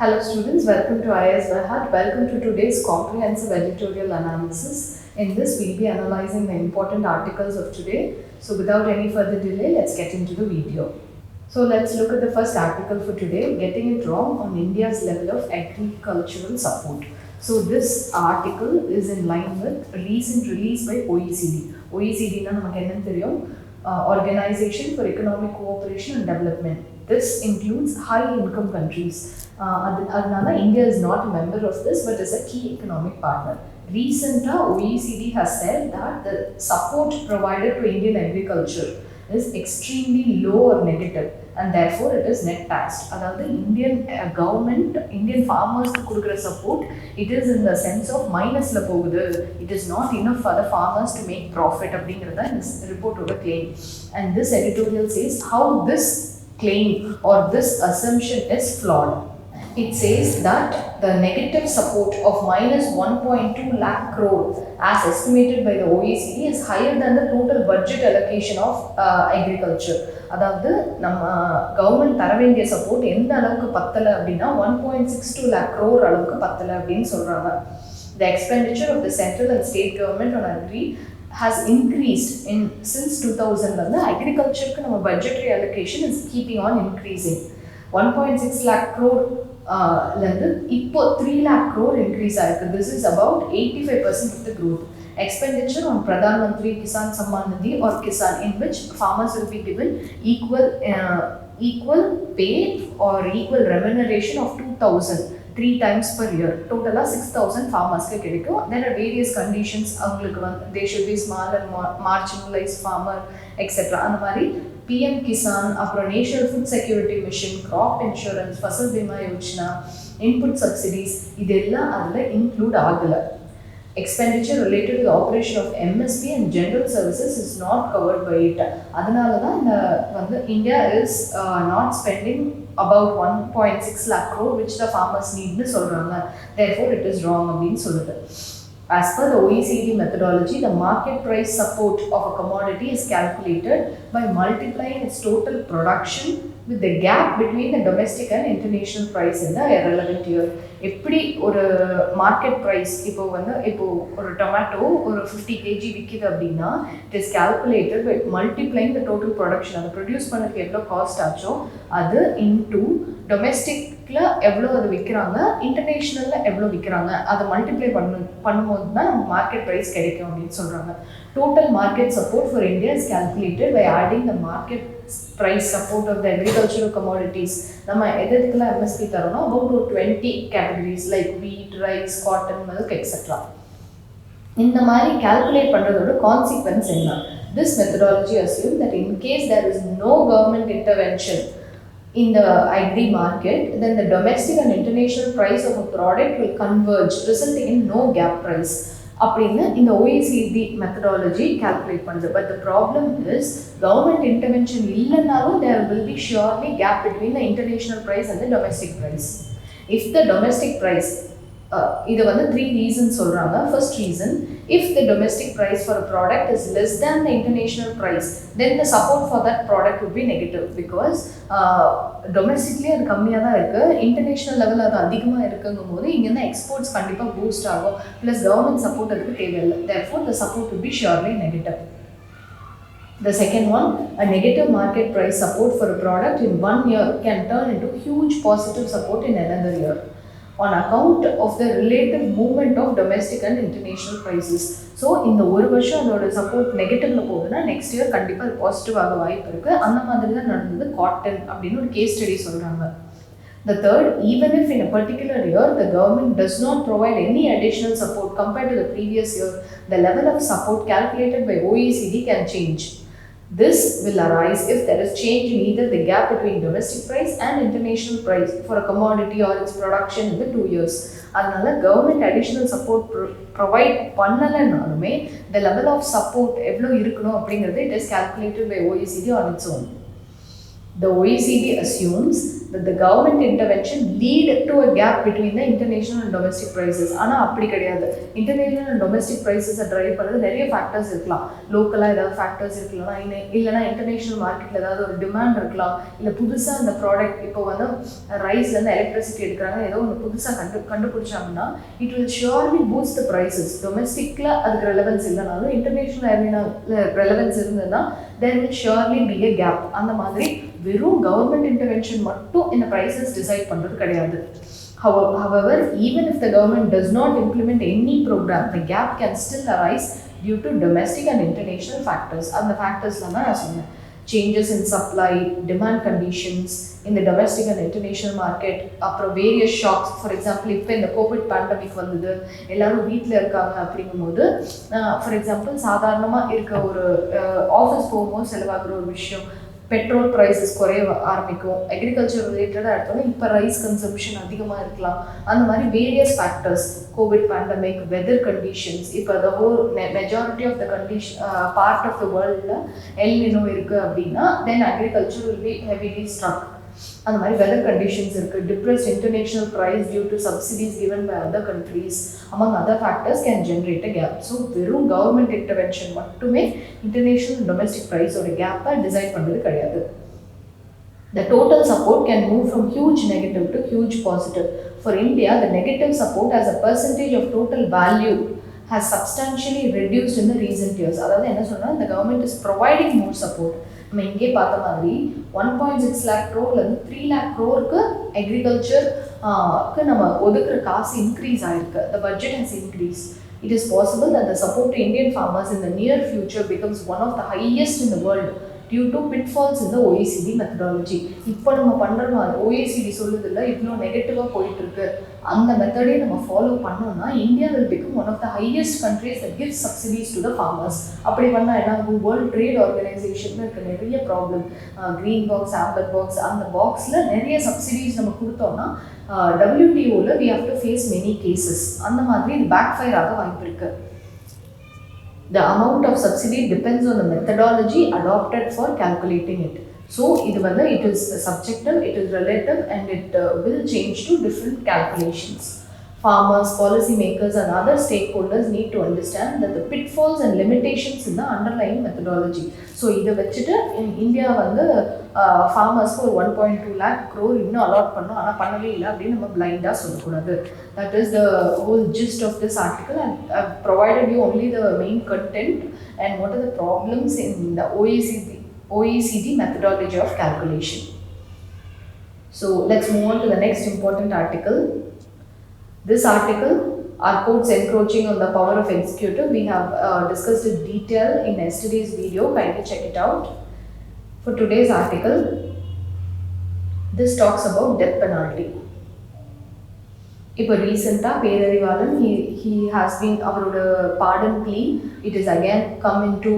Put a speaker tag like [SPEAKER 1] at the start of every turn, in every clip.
[SPEAKER 1] Hello students, welcome to IAS by Heart. Welcome to today's comprehensive editorial analysis. In this, we'll be analyzing the important articles of today. So without any further delay, let's get into the video. So let's look at the first article for today, Getting It Wrong on India's Level of Agricultural Support. So this article is in line with a recent release by OECD. OECD na namakku enna theriyum, Organization for Economic Cooperation and Development. This includes high income countries. India is not a member of this but is a key economic partner. Recently, OECD has said that the support provided to Indian agriculture is extremely low or negative and therefore it is net taxed. That Indian government, Indian farmers to support, it is in the sense of minus la pogudhu. It is not enough for the farmers to make profit. This report over claim. And this editorial says how this claim or this assumption is flawed. It says that the negative support of minus 1.2 lakh crore as estimated by the OECD is higher than the total budget allocation of agriculture. அதாவது நம்ம government தர வேண்டிய support எந்த அளவுக்கு பத்தலை அப்படின்னா 1.62 lakh crore அளவுக்கு பத்தலை அப்படின்னு சொல்கிறாங்க. The expenditure of the central and state government on agri has increased since 2000. வந்து agricultureக்கு நம்ம budgetary allocation is keeping on increasing. 1.6 lakh crore இப்போ 3 lakh crore increase ஆயிருக்கு. This is about 85% of the growth. Expenditure on Pradhan Mantri Kisan Samman Nidhi or Kisan, in which farmers will be given equal pay or equal remuneration of 2,000 3 times per year. Total 6,000 farmers ke kedikkum. There are various conditions. They should be small and marginalized farmer, etc. And mari PM Kisan, National Food Security Mission, Crop Insurance, Fasal Bima Yojana, input subsidies, idella adla include agala. Expenditure related to the operation of MSP and general services is not covered by it. Adanala India is not spending about 1.6 lakh crore which the farmers need nu solranga. Therefore it is wrong அப்படினு சொல்லுது. As per the OECD methodology, the market price support of a commodity is calculated by multiplying its total production with the gap between the domestic and international price in the relevant year. எப்படி ஒரு market price இப்போ ஒரு tomato ஒரு 50 kg விக்குது அப்படின்னா it is calculated by multiplying the total production. அதை produce பண்ணதுக்கு எவ்வளோ காஸ்ட் ஆச்சோ அது into டொமெஸ்டிக்ல எவ்வளோ அது விற்கிறாங்க, இன்டர்நேஷ்னலில் எவ்வளோ விற்கிறாங்க, அதை மல்டிப்ளை பண்ணும்போது தான் நம்ம மார்க்கெட் ப்ரைஸ் கிடைக்கும் அப்படின்னு சொல்கிறாங்க. Total market support for India is calculated by adding the market price support of the agricultural commodities. நம்ம எதுக்கெல்லாம் MSP தரோம்னா about 20 categories like wheat, rice, cotton, milk, etc. இந்த மாதிரி calculate பண்றதோட consequence என்ன? This methodology assumes that in case there is no government intervention in the agri market, then the domestic and international price of a product will converge, resulting in no gap price. அப்படின்னு இந்த OECD methodology calculate பண்ணுது. But the problem is government intervention இல்லைனாலும் there will be surely gap between the international price and the domestic price. If the domestic price இது 3 reasons சொல்கிறாங்க. First reason, if the domestic price for a product is less than the international price, then the support for that product would be negative because domestically அது கம்மியாக தான் இருக்குது, international லெவலில் அது அதிகமாக இருக்குங்கும் போது இங்கேருந்து எக்ஸ்போர்ட்ஸ் கண்டிப்பாக பூஸ்ட் ஆகும், ப்ளஸ் கவர்மெண்ட் சப்போர்ட் அதுக்கு தேவையில்லை. therefore the support would be surely negative. The second one, a negative market price support for a product in 1 year can turn into huge positive support in another year on account of the relative movement of domestic and international prices. So இந்த ஒரு வருஷம் அதோட support நெகட்டிவ்ல போகுதுன்னா next year கண்டிப்பாக அது positive ஆக வாய்ப்பு இருக்குது. அந்த மாதிரி தான் நடந்தது காட்டன் அப்படின்னு ஒரு கேஸ் ஸ்டடி சொல்கிறாங்க. The third, even if in a particular year the government does not provide any additional support compared to the previous year, the level of support calculated by OECD can change. This will arise if there is change in either the gap between domestic price and international price for a commodity or its production in the 2 years. அதனால government additional support provide பண்ணலைனாலுமே the level of support எவ்வளோ இருக்கணும் அப்படிங்கிறது it is calculated by OECD on its own. The OECD assumes that the government intervention lead to a gap between the international and domestic prices. ஆனால் அப்படி கிடையாது. International and domestic ப்ரைஸஸை drive பண்ணுறது நிறைய factors இருக்கலாம். லோக்கலாக ஏதாவது ஃபேக்டர்ஸ் இருக்கலாம், இல்லைனா international மார்க்கெட்டில் ஏதாவது ஒரு டிமாண்ட் இருக்கலாம், இல்லை புதுசாக அந்த ப்ராடக்ட் இப்போ வந்து ரைஸ்லேருந்து எலக்ட்ரிசிட்டி எடுக்கிறாங்க, ஏதோ ஒன்று புதுசாக கண்டுபிடிச்சாங்கன்னா it will surely boost the prices. டொமஸ்டிக்கில் அதுக்கு ரெலவன்ஸ் இல்லைனாலும் இன்டர்நேஷனல் ரெலவன்ஸ் இருந்ததுன்னா there will surely be a gap. அந்த மாதிரி வெறும் கவர்மெண்ட் இன்டர்வென்ஷன் மட்டும் இந்த ப்ரைஸஸ் டிசைட் பண்ணுறது கிடையாது. However, even if the government does not implement any program, the gap can still arise due to domestic and international factors. அந்த ஃபேக்டர்ஸ்லாம் தான் நான் சொன்னேன். Changes in supply, demand conditions in the domestic and international market, அப்புறம் various shocks. For example, இப்போ இந்த Covid pandemic வந்தது, எல்லாரும் வீட்டில் இருக்காங்க அப்படிங்கும்போது ஃபார் எக்ஸாம்பிள் சாதாரணமாக இருக்க ஒரு ஆஃபீஸ் போகும்போது செலவாகிற ஒரு விஷயம், பெட்ரோல் ப்ரைஸஸ் குறைய ஆரம்பிக்கும். அக்ரிகல்ச்சர் ரிலேட்டடாக எடுத்தோன்னா இப்போ ரைஸ் கன்சம்ஷன் அதிகமாக இருக்கலாம். அந்த மாதிரி various factors, covid pandemic, weather conditions, இப்போ the whole majority of the part of the வேர்ல்டில் எல் நினோ இருக்குது அப்படின்னா then agriculture will be heavily struck. அந்த மாதிரி வெதர் கண்டிஷன்ஸ் இருக்குது. Depressed international price due to subsidies given by other countries among other factors can generate a gap. So வெறும் government intervention மட்டுமே international domestic ப்ரைஸோட கேப்பை design பண்ணுறது கிடையாது. The total support can move from huge negative to huge positive. For India, the negative support as a percentage of total value has substantially reduced in the recent years. அதாவது என்ன சொன்னால், the government is providing more support. நம்ம இங்கே பார்த்த மாதிரி 1.6 lakh crore-லேருந்து 3 lakh crore-க்கு அக்ரிகல்ச்சருக்கு நம்ம ஒதுக்குற காசு increase ஆயிருக்கு. The budget has increased. It is possible that the support to Indian farmers in the near future becomes one of the highest in the world due to pitfalls in the OECD methodology. இப்போ நம்ம பண்ணுற மாதிரி OECD சொல்லுதில்ல, இவ்வளோ நெகட்டிவாக போயிட்டுருக்கு, அந்த மெத்தடே நம்ம follow பண்ணோம்னா India will become one of the highest countries that gives subsidies to the farmers. அப்படி பண்ணால் என்ன ஆகும், வேர்ல்ட் ட்ரேட் ஆர்கனைசேஷன் இருக்க நிறைய problem, green box, amber box, அந்த பாக்ஸில் நிறைய சப்சிடிஸ் நம்ம கொடுத்தோம்னா WTOவில் we have to face many cases. அந்த மாதிரி இது பேக் ஃபயர் ஆக வாய்ப்பு இருக்குது. The amount of subsidy depends on the methodology adopted for calculating it. So, it is subjective, it is relative, and it will change to different calculations. Farmers, policymakers, and other stakeholders need to understand that the pitfalls and limitations in the underlying methodology. So, in India, farmers for 1.2 lakh crore இன்னும் allot பண்ணோம், ஆனால் பண்ணவே இல்லை அப்படின்னு நம்ம பிளைண்டாக சொல்லக்கூடாது. That is the whole gist of this article, and I've provided you only the main content and what are the problems in the OECD methodology of calculation. So let's move on to the next important article. This article, are courts encroaching on the power of executive? We have discussed in detail in yesterday's video. Kindly check it out. For today's article, this talks about death penalty. இப்போ ரீசெண்டாக Perarivalan he has been அவரோட pardon plea, it is again come into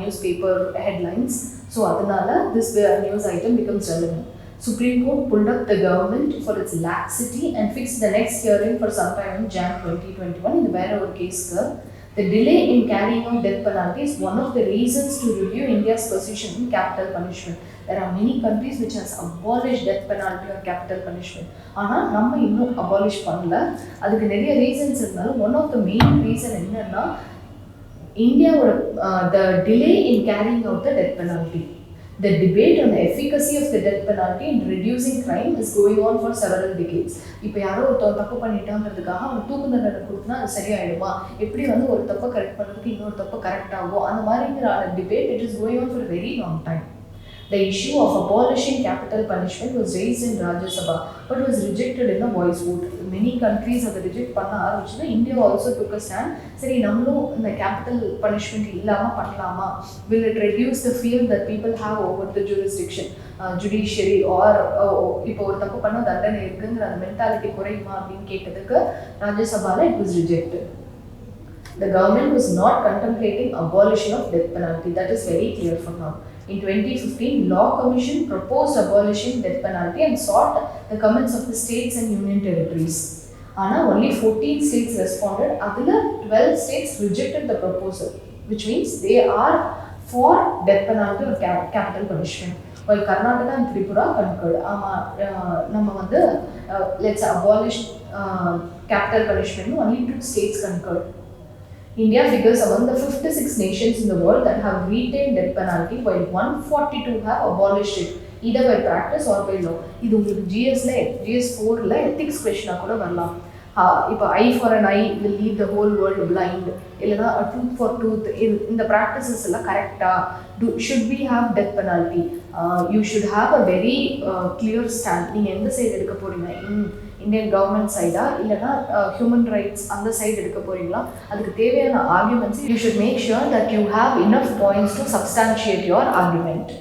[SPEAKER 1] newspaper headlines. So அதனால this news item becomes relevant. Supreme Court pulled up the government for its laxity and fixed the next hearing for sometime in Jan 2021 in the வேற ஒரு கேஸ்க்கு. The delay in carrying out death penalty is one of the reasons to review India's position in capital punishment. There are many countries which has abolished death penalty or capital punishment. ஆனால் நம்ம இன்னும் abolish பண்ணல. அதுக்கு நிறைய reasons இருந்தாலும் one of the main reason என்னன்னா இந்தியாவோட the delay in carrying out the death penalty. The debate on the efficacy of the death penalty in reducing crime is going on for several decades. இப்போ யாரோ ஒருத்தர் தப்பு பண்ணிட்டாங்கிறதுக்காக அவன் தூக்கு தண்டனை கொடுத்தனா அது சரியாயிடுமா, எப்படி ஒரு தப்பை கரெக்ட் பண்ணுறதுக்கு இன்னொரு தப்பு கரெக்ட் ஆகும், அந்த மாதிரிங்கிற debate it is going on for a very long time. The issue of abolishing capital punishment was raised in Rajya Sabha but was rejected in a voice vote. Many countries அதை reject பண்ண ஆரம்பிச்சுன்னா India also took a stand. சரி நம்மளும் இந்த capital punishment இல்லாமல் பண்ணலாமா, will it reduce the fear that people have over the jurisdiction, judiciary, or இப்போ ஒரு தப்பு பண்ண தண்டனை இருக்குங்கிற அந்த மென்டாலிட்டி குறையுமா அப்படின்னு கேட்டதுக்கு ராஜ்ய சபால it was rejected. The government was not contemplating abolition of death penalty. That is very clear from now. In 2015, Law Commission proposed abolishing death penalty and sought the comments of the states and union territories. ஆனால் only 14 states responded. அதில் 12 states rejected the proposal, which means they are for death penalty or capital punishment. while Karnataka and Tripura concurred. நம்ம வந்து let's abolish capital punishment. Only 2 states concurred. India figures among the 56 nations in the world that have retained death penalty, while 142 have abolished it, either by practice or by law. இது உங்களுக்கு GS4ல ethics question கூட வரலாம். இப்போ eye for an eye will leave the whole world blind, இல்லைனா tooth for tooth, இந்த practices எல்லாம் கரெக்டாக should we have death penalty? You should have a very clear stand. நீங்கள் எந்த சைடு எடுக்க போகிறீங்க, இந்தியன் கவர்மெண்ட் சைடா இல்லைனா ஹியூமன் ரைட்ஸ் அந்த சைடு எடுக்க போகிறீங்களா? அதுக்கு தேவையான arguments you should make sure that you have enough points to substantiate your argument.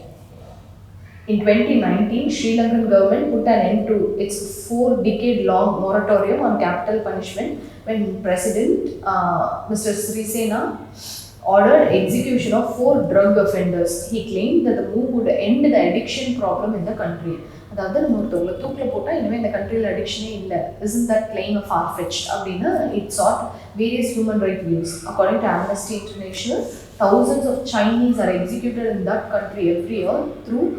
[SPEAKER 1] In 2019, Sri Lankan government put an end to its 4-decade-long moratorium on capital punishment when President Mr. Sirisena ordered execution of 4 drug offenders. He claimed that the move would end the addiction problem in the country. அதாவது நம்ம ஒருத்தவங்களை தூக்கில் போட்டால் இனிமேல் இந்த கண்ட்ரியில் அடிக்ஷனே இல்லை. Isn't that claim a far-fetched? அப்படின்னு it sought various human rights views. According to Amnesty International, thousands of Chinese are executed in that country every year through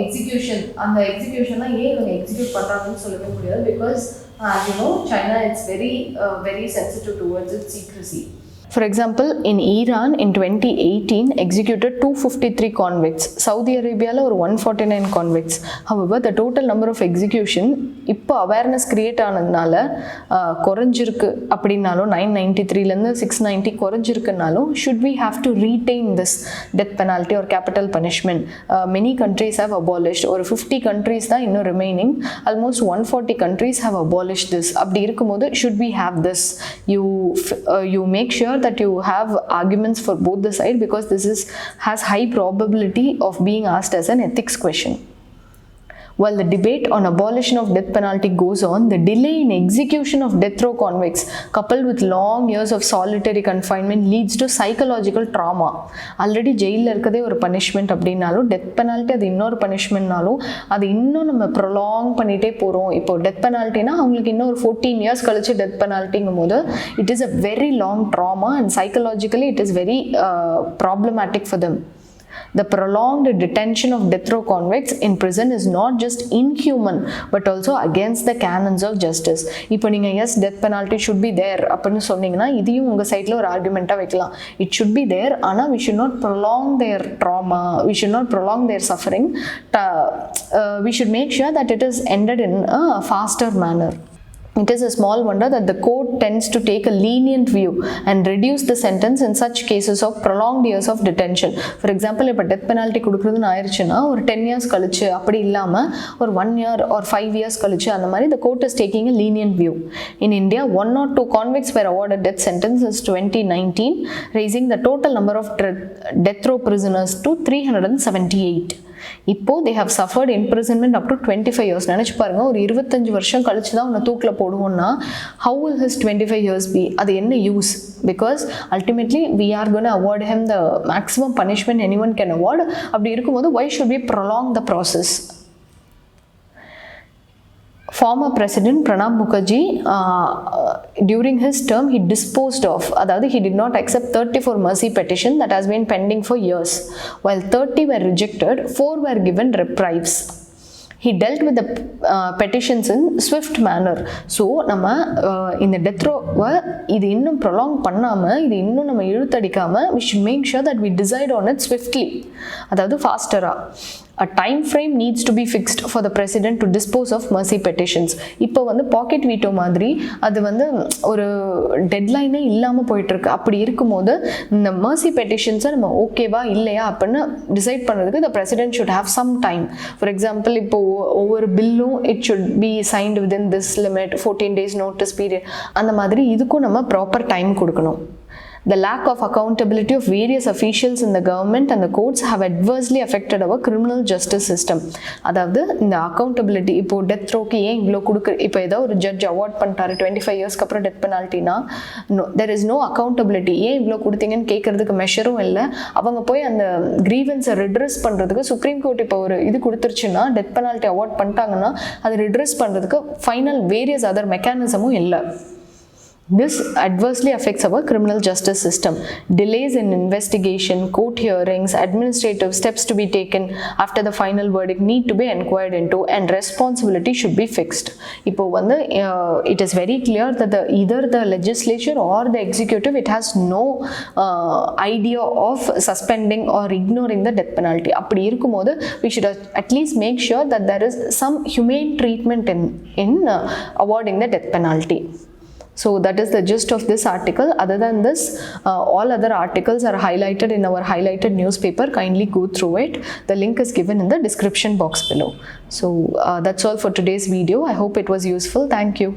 [SPEAKER 1] execution. அந்த எக்ஸிக்யூஷன்லாம் ஏன் இவங்க எக்ஸிக்யூட் பண்ணுறாங்கன்னு சொல்லவே முடியாது. Because you know China it's very sensitive towards its secrecy. For example, in Iran in 2018 executed 253 convicts. Saudi Arabia la or 149 convicts. However, the total number of execution இப்போ awareness create ஆனதுனால குறைஞ்சிருக்கு அப்படின்னாலும் 993லேருந்து 690 குறைஞ்சிருக்குனாலும் should we have to retain this death penalty or capital punishment? Many countries have abolished. ஒரு 50 countries தான் இன்னும் remaining. Almost 140 countries have abolished this. அப்படி இருக்கும்போது should we have this? You make sure that you have arguments for both the side, because this has high probability of being asked as an ethics question. While the debate on abolition of death penalty goes on, the delay in execution of death row convicts coupled with long years of solitary confinement leads to psychological trauma. Already jail இருக்கதே ஒரு punishment அப்படின்னாலும் death penalty அது இன்னொரு பனிஷ்மெண்ட்னாலும் அது இன்னும் நம்ம prolong பண்ணிகிட்டே போகிறோம். இப்போ டெத் பெனால்ட்டினா அவங்களுக்கு இன்னும் ஒரு 14 years கழிச்சு டெத் பெனால்ட்டிங்கும் போது it is a very long drama and psychologically it is very problematic for them. The prolonged detention of death row convicts in prison is not just inhuman but also against the canons of justice. இப்போ நீங்கள் yes death penalty should be there அப்படின்னு சொன்னீங்கன்னா இதையும் உங்கள் சைடில் ஒரு ஆர்குமெண்ட்டாக வைக்கலாம். It should be there, ஆனால் we should not prolong their trauma, we should not prolong their suffering. We should make sure that it is ended in a faster manner. It is a small wonder that the court tends to take a lenient view and reduce the sentence in such cases of prolonged years of detention. For example, if a death penalty கொடுக்குறதுன்னு ஆயிடுச்சுன்னா ஒரு 10 years கழிச்சு அப்படி இல்லாமல் ஒரு 1 year or 5 years கழிச்சு அந்த மாதிரி the court is taking a lenient view. In India, 102 convicts were awarded death sentences 2019, raising the total number of death row prisoners to 378. இப்போ they have suffered imprisonment up to 25 years. நினச்சி பாருங்கள், ஒரு 25 வருஷம் கழிச்சு தான் உன்னை தூக்கில் போடுவோம்னா how will his 25 years be? அது என்ன use? Because ultimately we are going to award him the maximum punishment anyone can award. அப்படி இருக்கும்போது why should we prolong the process? Former President Pranab Mukherjee, during his term, he disposed of, அதாவது he did not accept 34 mercy petitions that has been pending for years. While 30 were rejected, 4 were given reprieves. He dealt with the petitions in swift manner. So நம்ம இந்த death ரோவை இது இன்னும் prolong பண்ணாமல் இது இன்னும் நம்ம இழுத்தடிக்காமல் we should make sure that we decide on it swiftly, அதாவது ஃபாஸ்டராக. A time frame needs to be fixed for the president to dispose of mercy petitions. இப்போ வந்து பாக்கெட் வீட்டோ மாதிரி அது வந்து ஒரு டெட்லைனே இல்லாமல் போயிட்டுருக்கு. அப்படி இருக்கும்போது இந்த mercy petitions நம்ம ஓகேவா இல்லையா அப்படின்னு டிசைட் பண்ணுறதுக்கு the president should have some time. For example, இப்போ ஒவ்வொரு பில்லும் it should be signed within this limit, 14 days notice period. அந்த மாதிரி இதுக்கும் நம்ம ப்ராப்பர் டைம் கொடுக்கணும். The lack of accountability of various officials in the government and the courts have adversely affected our criminal justice system. அதாவது இந்த accountability இப்போ death ரோக்கு ஏன் இவ்வளோ இப்போ ஏதோ ஒரு ஜட்ஜ் அவார்ட் பண்ணிட்டாரு 25 இயர்ஸ்க்கு அப்புறம் டெத் பெனால்ட்டினா தெர் இஸ் நோ அக்கௌண்டபிலிட்டி. ஏன் இவ்வளோ கொடுத்தீங்கன்னு கேட்கறதுக்கு மெஷரும் இல்லை. அவங்க போய் அந்த கிரீவன்ஸை ரிட்ரெஸ் பண்ணுறதுக்கு சுப்ரீம் கோர்ட் இப்போ ஒரு இது கொடுத்துருச்சுன்னா டெத் பெனால்ட்டி அவார்ட் பண்ணிட்டாங்கன்னா அது ரிட்ரெஸ் பண்ணுறதுக்கு ஃபைனல் வேரியஸ் அதர் மெக்கானிசமும் இல்லை.
[SPEAKER 2] This adversely affects our criminal justice system. Delays in investigation, court hearings, administrative steps to be taken after the final verdict need to be inquired into, and responsibility should be fixed. இப்போ வந்து it is very clear that either the legislature or the executive, it has no idea of suspending or ignoring the death penalty. அப்படி இருக்கும்போது we should at least make sure that there is some humane treatment in awarding the death penalty. So that is the gist of this article. Other than this, all other articles are highlighted in our highlighted newspaper. Kindly go through it. The link is given in the description box below. So that's all for today's video. I hope it was useful. Thank you.